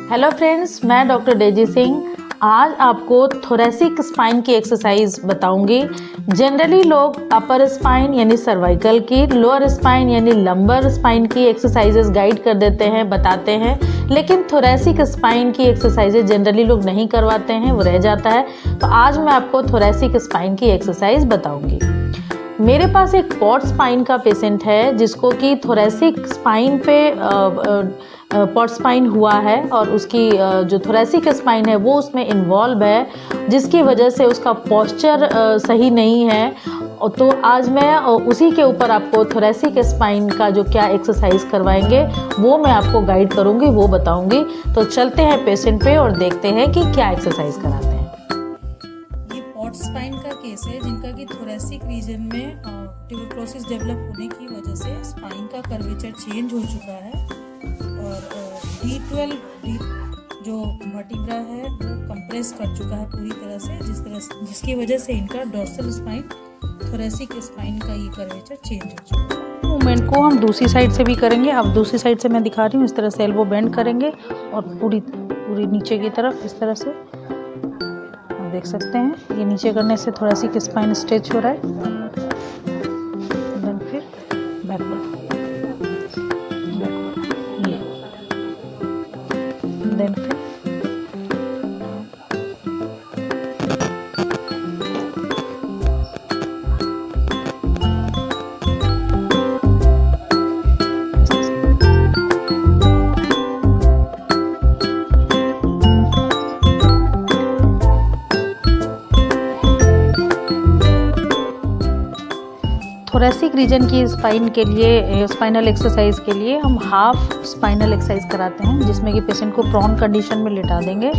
Hello friends, मैं doctor Daisy Singh आज आपको थोरेसिक स्पाइन की एक्सरसाइज बताऊंगी। जनरली लोग अपर स्पाइन यानी सर्वाइकल की, लोअर स्पाइन यानी लंबर स्पाइन की एक्सरसाइजेस गाइड कर देते हैं, बताते हैं, लेकिन थोरेसिक स्पाइन की एक्सरसाइजेज जनरली लोग नहीं करवाते हैं, वो रह जाता है। तो आज मैं आपको थोरेसिक स्पाइन की एक्सरसाइज बताऊंगी। मेरे पास एक पॉट स्पाइन का पेशेंट है जिसको कि थोरेसिक स्पाइन पे पॉट स्पाइन हुआ है और उसकी जो थोरेसिक स्पाइन है वो उसमें इन्वॉल्व है, जिसकी वजह से उसका पोस्चर सही नहीं है। तो आज मैं उसी के ऊपर आपको थोरेसिक स्पाइन का जो क्या एक्सरसाइज करवाएंगे वो मैं आपको गाइड करूँगी, वो बताऊँगी। तो चलते हैं पेशेंट पे और देखते हैं कि क्या एक्सरसाइज कराते हैं। पॉट स्पाइन का केस है जिनका कि थोरेसिक रीजन में ट्यूबरक्लोसिस डेवलप होने की वजह से स्पाइन का कर्वेचर चेंज हो चुका है और D12 जो वर्टिब्रा है वो कंप्रेस कर चुका है पूरी तरह से, जिसकी वजह से इनका डॉर्सल स्पाइन थोरेसिक स्पाइन का ये कर्वेचर चेंज हो चुका है। मूवमेंट को हम दूसरी साइड से भी करेंगे। अब दूसरी साइड से मैं दिखा रही हूँ, इस तरह से एल्बो बेंड करेंगे और पूरी नीचे की तरफ इस तरह से देख सकते हैं। ये नीचे करने से थोरेसिक स्पाइन स्ट्रेच हो रहा है। देन फिर बैकवर्ड ये, देन फिर थोरेसिक रीजन की स्पाइन के लिए, स्पाइनल एक्सरसाइज के लिए हम हाफ स्पाइनल एक्सरसाइज कराते हैं, जिसमें कि पेशेंट को प्रॉन कंडीशन में लिटा देंगे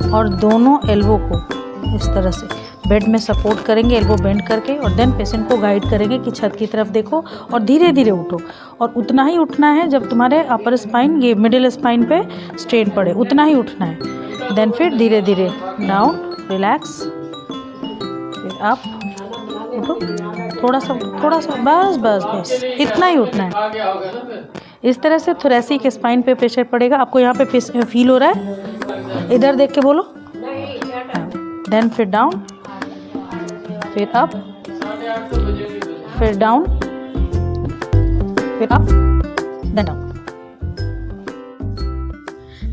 और दोनों एल्बो को इस तरह से बेड में सपोर्ट करेंगे, एल्बो बेंड करके, और देन पेशेंट को गाइड करेंगे कि छत की तरफ देखो और धीरे धीरे उठो। और उतना ही उठना है जब तुम्हारे अपर स्पाइन, ये मिडिल स्पाइन पे स्ट्रेन पड़े, उतना ही उठना है। देन फिर धीरे धीरे डाउन, रिलैक्स, फिर अप, उठो, थोड़ा सा बस इतना ही उठना है। इस तरह से थोरेसिक स्पाइन पे प्रेशर पड़ेगा। आपको यहाँ पे फील हो रहा है? इधर देख के बोलो। देन फिर डाउन, फिर अप, फिर डाउन, फिर up, then down.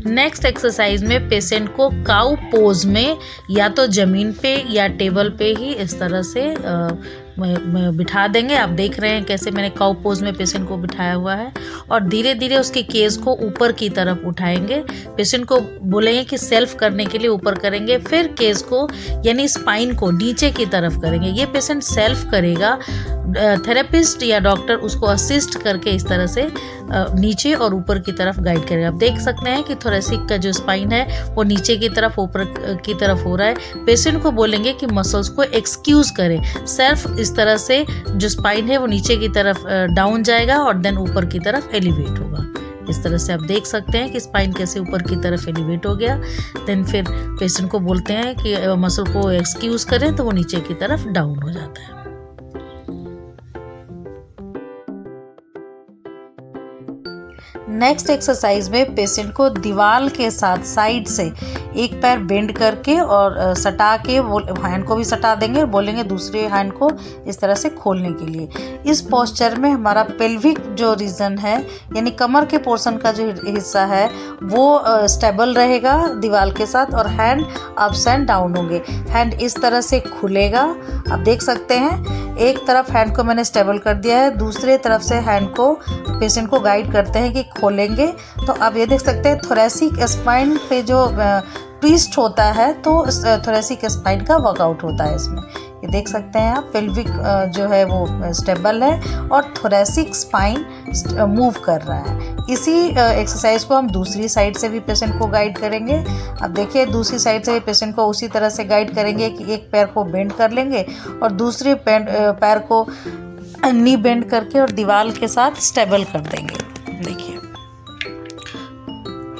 Next exercise में पेशेंट को काउ पोज में या तो ज़मीन पे या टेबल पे ही इस तरह से बिठा देंगे। आप देख रहे हैं कैसे मैंने काउ पोज में पेशेंट को बिठाया हुआ है, और धीरे धीरे उसके केस को ऊपर की तरफ उठाएंगे। पेशेंट को बोलेंगे कि सेल्फ करने के लिए ऊपर करेंगे, फिर केस को यानी स्पाइन को नीचे की तरफ करेंगे। ये पेशेंट सेल्फ करेगा, थेरेपिस्ट या डॉक्टर उसको असिस्ट करके इस तरह से नीचे और ऊपर की तरफ गाइड करेगा। आप देख सकते हैं कि थोरेसिक का जो स्पाइन है वो नीचे की तरफ, ऊपर की तरफ हो रहा है। पेशेंट को बोलेंगे कि मसल्स को एक्सक्यूज करें। सेल्फ इस तरह से जो स्पाइन है वो नीचे की तरफ डाउन जाएगा और देन ऊपर की तरफ एलिवेट होगा। इस तरह से आप देख सकते हैं कि स्पाइन कैसे ऊपर की तरफ एलिवेट हो गया। देन फिर पेशेंट को बोलते हैं कि मसल को एक्सक्यूज करें, तो वो नीचे की तरफ डाउन हो जाता है। नेक्स्ट एक्सरसाइज में पेशेंट को दीवार के साथ साइड से एक पैर बेंड करके और सटा के हैंड को भी सटा देंगे और बोलेंगे दूसरे हैंड को इस तरह से खोलने के लिए। इस पोस्चर में हमारा पेल्विक जो रीजन है यानी कमर के पोर्शन का जो हिस्सा है वो स्टेबल रहेगा दीवार के साथ, और हैंड अप्स एंड डाउन होंगे। हैंड इस तरह से खुलेगा, आप देख सकते हैं। एक तरफ हैंड को मैंने स्टेबल कर दिया है, दूसरे तरफ से हैंड को पेशेंट को गाइड करते हैं कि खोलेंगे। तो आप ये देख सकते हैं थोरेसिक स्पाइन पे जो ट्विस्ट होता है तो थोरेसिक स्पाइन का वर्कआउट होता है इसमें। ये देख सकते हैं आप, पेल्विक जो है वो स्टेबल है और थोरेसिक स्पाइन मूव कर रहा है। इसी एक्सरसाइज को हम दूसरी साइड से भी पेशेंट को गाइड करेंगे। अब देखिए दूसरी साइड से पेशेंट को उसी तरह से गाइड करेंगे कि एक पैर को बेंड कर लेंगे और दूसरे पैर को नी बेंड करके और दीवार के साथ स्टेबल कर देंगे। देखिए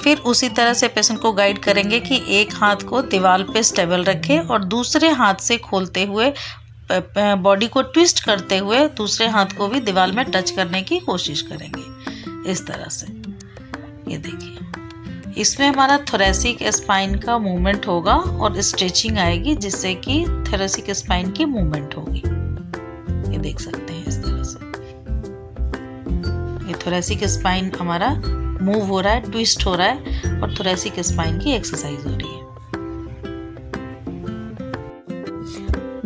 फिर उसी तरह से पेशेंट को गाइड करेंगे कि एक हाथ को दीवार पे स्टेबल रखें और दूसरे हाथ से खोलते हुए बॉडी को ट्विस्ट करते हुए दूसरे हाथ को भी दीवार में टच करने की कोशिश करेंगे इस तरह से। ये देखिए इसमें हमारा थोरेसिक स्पाइन का मूवमेंट होगा और स्ट्रेचिंग आएगी, जिससे कि थोरेसिक स्पाइन की मूवमेंट होगी। ये देख सकते हैं इस तरह से ये थोरेसिक स्पाइन हमारा मूव हो रहा है, ट्विस्ट हो रहा है और थोरेसिक स्पाइन की एक्सरसाइज हो रही है।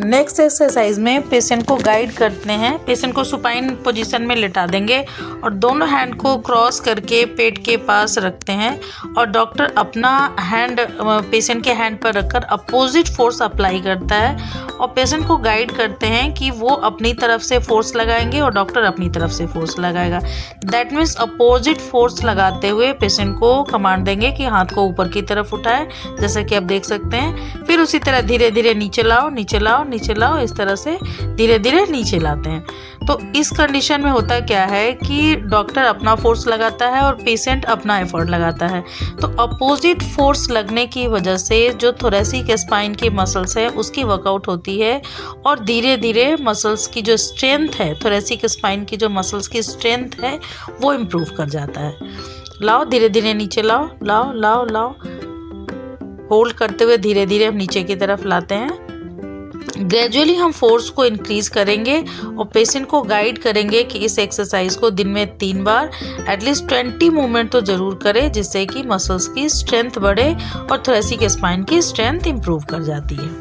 नेक्स्ट एक्सरसाइज में पेशेंट को गाइड करते हैं। पेशेंट को सुपाइन पोजीशन में लिटा देंगे और दोनों हैंड को क्रॉस करके पेट के पास रखते हैं और डॉक्टर अपना हैंड पेशेंट के हैंड पर रखकर अपोजिट फोर्स अप्लाई करता है और पेशेंट को गाइड करते हैं कि वो अपनी तरफ से फोर्स लगाएंगे और डॉक्टर अपनी तरफ से फोर्स लगाएगा। दैट मीन्स अपोजिट फोर्स लगाते हुए पेशेंट को कमांड देंगे कि हाथ को ऊपर की तरफ उठाए, जैसा कि आप देख सकते हैं। फिर उसी तरह धीरे धीरे नीचे लाओ, नीचे लाओ, नीचे लाओ, इस तरह से धीरे धीरे नीचे लाते हैं। तो इस कंडीशन में होता क्या है कि डॉक्टर अपना फोर्स लगाता है और पेशेंट अपना एफर्ट लगाता है। तो अपोजिट फोर्स लगने की वजह से जो थोरेसिक स्पाइन की मसल्स है उसकी वर्कआउट होती है और धीरे धीरे मसल्स की जो स्ट्रेंथ है, थोरेसिक स्पाइन की जो मसल्स की स्ट्रेंथ है वो इम्प्रूव कर जाता है। लाओ, धीरे धीरे नीचे लाओ, लाओ लाओ लाओ, होल्ड करते हुए धीरे धीरे हम नीचे की तरफ लाते हैं। ग्रेजुअली हम फोर्स को इंक्रीज करेंगे और पेशेंट को गाइड करेंगे कि इस एक्सरसाइज को दिन में 3 बार एटलीस्ट 20 मूवमेंट तो जरूर करें, जिससे कि मसल्स की स्ट्रेंथ बढ़े और थोरेसिक स्पाइन की स्ट्रेंथ इंप्रूव कर जाती है।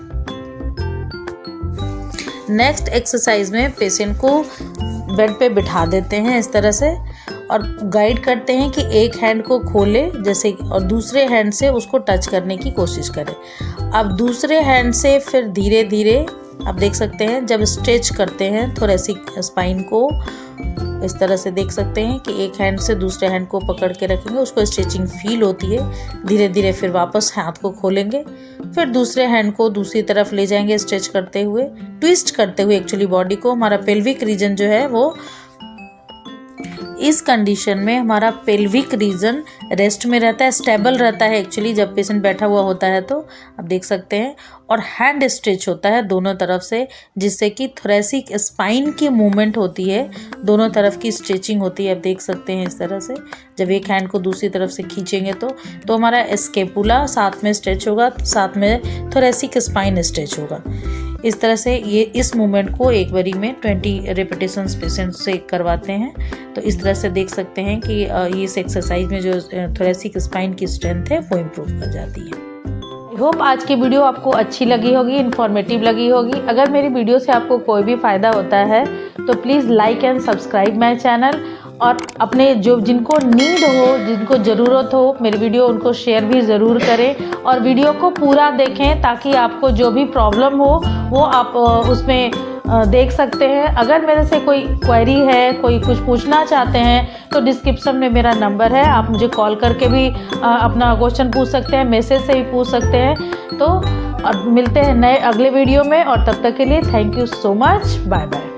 नेक्स्ट एक्सरसाइज में पेशेंट को बेड पे बिठा देते हैं इस तरह से और गाइड करते हैं कि एक हैंड को खोले जैसे और दूसरे हैंड से उसको टच करने की कोशिश करें। अब दूसरे हैंड से फिर धीरे धीरे आप देख सकते हैं जब स्ट्रेच करते हैं थोरेसिक स्पाइन को, इस तरह से देख सकते हैं कि एक हैंड से दूसरे हैंड को पकड़ के रखेंगे, उसको स्ट्रेचिंग फील होती है। धीरे धीरे फिर वापस हाथ को खोलेंगे, फिर दूसरे हैंड को दूसरी तरफ ले जाएंगे स्ट्रेच करते हुए, ट्विस्ट करते हुए एक्चुअली बॉडी को। हमारा पेल्विक रीजन जो है वो इस कंडीशन में हमारा पेल्विक रीजन रेस्ट में रहता है, स्टेबल रहता है एक्चुअली जब पेशेंट बैठा हुआ होता है। तो आप देख सकते हैं और हैंड स्ट्रेच होता है दोनों तरफ से, जिससे कि थोरेसिक स्पाइन की मूवमेंट होती है, दोनों तरफ की स्ट्रेचिंग होती है। आप देख सकते हैं इस तरह से जब एक हैंड को दूसरी तरफ से खींचेंगे तो हमारा स्केपुला साथ में स्ट्रेच होगा, साथ में थोरेसिक स्पाइन स्ट्रेच होगा। इस तरह से ये इस मूवमेंट को एक बारी में 20 रेपिटेशंस पेशेंट से करवाते हैं। तो इस तरह से देख सकते हैं कि इस एक्सरसाइज में जो थोरेसिक स्पाइन की स्ट्रेंथ है वो इम्प्रूव कर जाती है। आई होप आज की वीडियो आपको अच्छी लगी होगी, इन्फॉर्मेटिव लगी होगी। अगर मेरी वीडियो से आपको कोई भी फ़ायदा होता है तो please like and subscribe my channel और अपने जो जिनको नीड हो, जिनको ज़रूरत हो मेरी वीडियो, उनको शेयर भी ज़रूर करें और वीडियो को पूरा देखें ताकि आपको जो भी प्रॉब्लम हो वो आप उसमें देख सकते हैं। अगर मेरे से कोई क्वेरी है, कोई कुछ पूछना चाहते हैं तो डिस्क्रिप्शन में मेरा नंबर है, आप मुझे कॉल करके भी अपना क्वेश्चन पूछ सकते हैं, मैसेज से भी पूछ सकते हैं। तो और मिलते हैं नए अगले वीडियो में और तब तक के लिए thank you so much, bye bye.